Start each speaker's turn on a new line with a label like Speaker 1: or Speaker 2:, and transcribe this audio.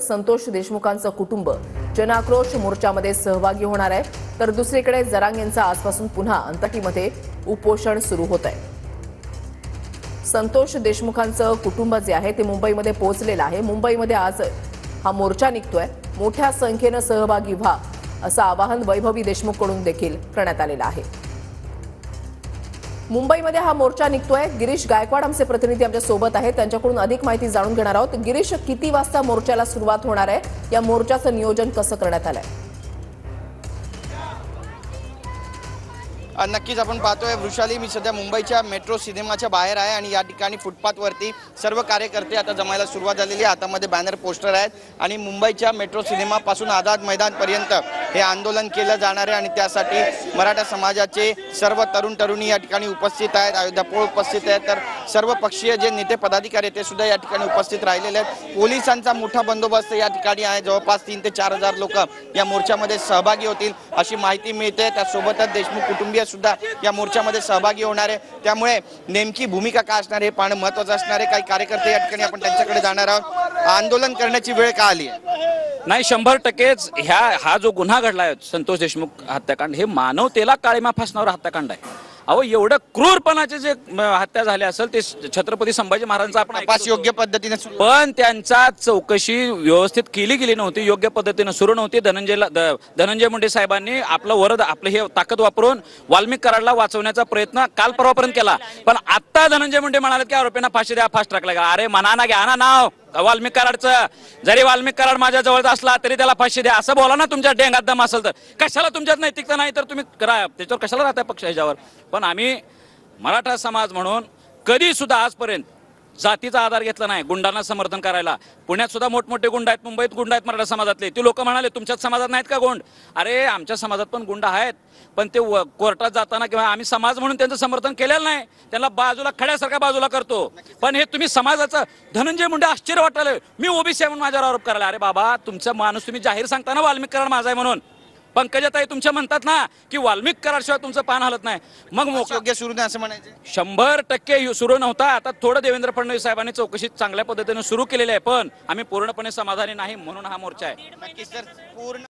Speaker 1: संतोष देशमुखांचं कुटुंब जनआक्रोश मोर्चामध्ये सहभागी होणार आहे, तर दुसरीकडे जरांगेंचा आजपासून पुन्हा अंतकीमध्ये उपोषण सुरू होत आहे। संतोष देशमुखांचं कुटुंब जे आहे ते मुंबईमध्ये पोहोचलेलं आहे। मुंबईमध्ये आज हा मोर्चा निघतोय। मोठ्या संख्येने सहभागी व्हा असं आवाहन वैभवी देशमुखकडून देखील करण्यात आलेलं आहे। मुंबईमध्ये हा मोर्चा निघतोय। गिरीश गायकवाड आमचे प्रतिनिधी आमच्या सोबत आहेत, त्यांच्याकडून अधिक माहिती जाणून घेणार आहोत। गिरीश, किती वाजता मोर्चाला सुरुवात होणार आहे? या मोर्चाचं नियोजन कसं करण्यात आलंय?
Speaker 2: नक्कीच आपण पाहतोय वृषाली, मी सध्या मुंबईच्या मेट्रो सिनेमाच्या बाहेर आहे आणि या ठिकाणी फुटपाथवरती सर्व कार्यकर्ते आता जमायला सुरुवात झालेली आहे। हातामध्ये बॅनर पोस्टर आहेत आणि मुंबईच्या मेट्रो सिनेमापासून आझाद मैदानपर्यंत हे आंदोलन केलं जाणार आहे आणि त्यासाठी मराठा समाजाचे सर्व तरुण तरुणी या ठिकाणी उपस्थित आहेत। अयोध्यापोळ उपस्थित आहेत, तर सर्व पक्षीय जे नेते पदाधिकारी ते सुद्धा या ठिकाणी उपस्थित राहिलेले आहेत। पोलिसांचा मोठा बंदोबस्त या ठिकाणी आहे। जवळपास 3 ते 4,000 लोक या मोर्चामध्ये सहभागी होतील अशी माहिती मिळते। त्यासोबतच देशमुख कुटुंबीय सुद्धा या मोर्चामध्ये सहभागी होणार आहे। त्यामुळे नेमकी भूमिका काय असणार हे पाहणं महत्त्वाचं असणार आहे। काही कार्यकर्ते या ठिकाणी आपण त्यांच्याकडे जाणार आहोत। आंदोलन करण्याची वेळ का आली आहे?
Speaker 3: नाही, 100%च हा जो गुन्हा घडलाय संतोष देशमुख हत्याकांड हे मानवतेला काळीमा फासणावर हत्याकांड आहे। अहो, एवढं क्रूरपणाचे जे हत्या झाली असेल ते छत्रपती संभाजी महाराजांचा आपण
Speaker 2: तपास योग्य पद्धतीने
Speaker 3: पण त्यांचा चौकशी व्यवस्थित केली गेली नव्हती, योग्य पद्धतीने सुरू नव्हती। धनंजय मुंडे साहेबांनी आपलं हे ताकद वापरून वाल्मिक कराडला वाचवण्याचा प्रयत्न काल परवापर्यंत केला, पण आता धनंजय मुंडे म्हणाले की आरोपींना फाशी द्या, फास्ट ट्रॅकला घ्या। अरे म्हणा ना, घ्या ना नाव वाल्मिक कराडचं। जरी वाल्मिक कराड माझ्या जवळचा असला तरी त्याला फाशी द्या असं बोला ना, तुमच्या डेंगात दम असेल तर। कशाला तुमच्यात नैतिकता नाही तर तुम्ही त्याच्यावर कशाला राहताय पक्ष ह्याच्यावर? पण आम्ही मराठा समाज म्हणून कधी सुद्धा आजपर्यंत जातीचा आधार घेतला नाही गुंडांना समर्थन करायला। पुण्यात सुद्धा मोठमोठे गुंड आहेत, मुंबईत गुंड आहेत मराठा समाजातले। ते लोक म्हणाले तुमच्याच समाजात नाहीत का गुंड? अरे आमच्या समाजात पण गुंड आहेत, पण ते कोर्टात जाताना किंवा आम्ही समाज म्हणून त्यांचं समर्थन केलेलं नाही, त्यांना बाजूला खड्यासारखा बाजूला करतो। पण हे तुम्ही समाजाचं धनंजय मुंडे आश्चर्य वाटायला मी ओबीसी म्हणून माझ्यावर आरोप करायला। अरे बाबा, तुमचा माणूस तुम्ही जाहीर सांगता ना वाल्मिक कराड माझा आहे म्हणून। पंकजाताई तुमच्या म्हणतात ना की वाल्मिक कराडशिवाय तुमचं पान हलत नाही, मग
Speaker 2: योग्य सुरू नाही असं म्हणायचं?
Speaker 3: 100% सुरू नव्हता। आता थोडं देवेंद्र फडणवीस साहेबांनी चौकशी चांगल्या पद्धतीने सुरू केलेली आहे, पण आम्ही पूर्णपणे समाधानी नाही म्हणून हा मोर्चा आहे।
Speaker 2: नक्कीच सर, पूर्ण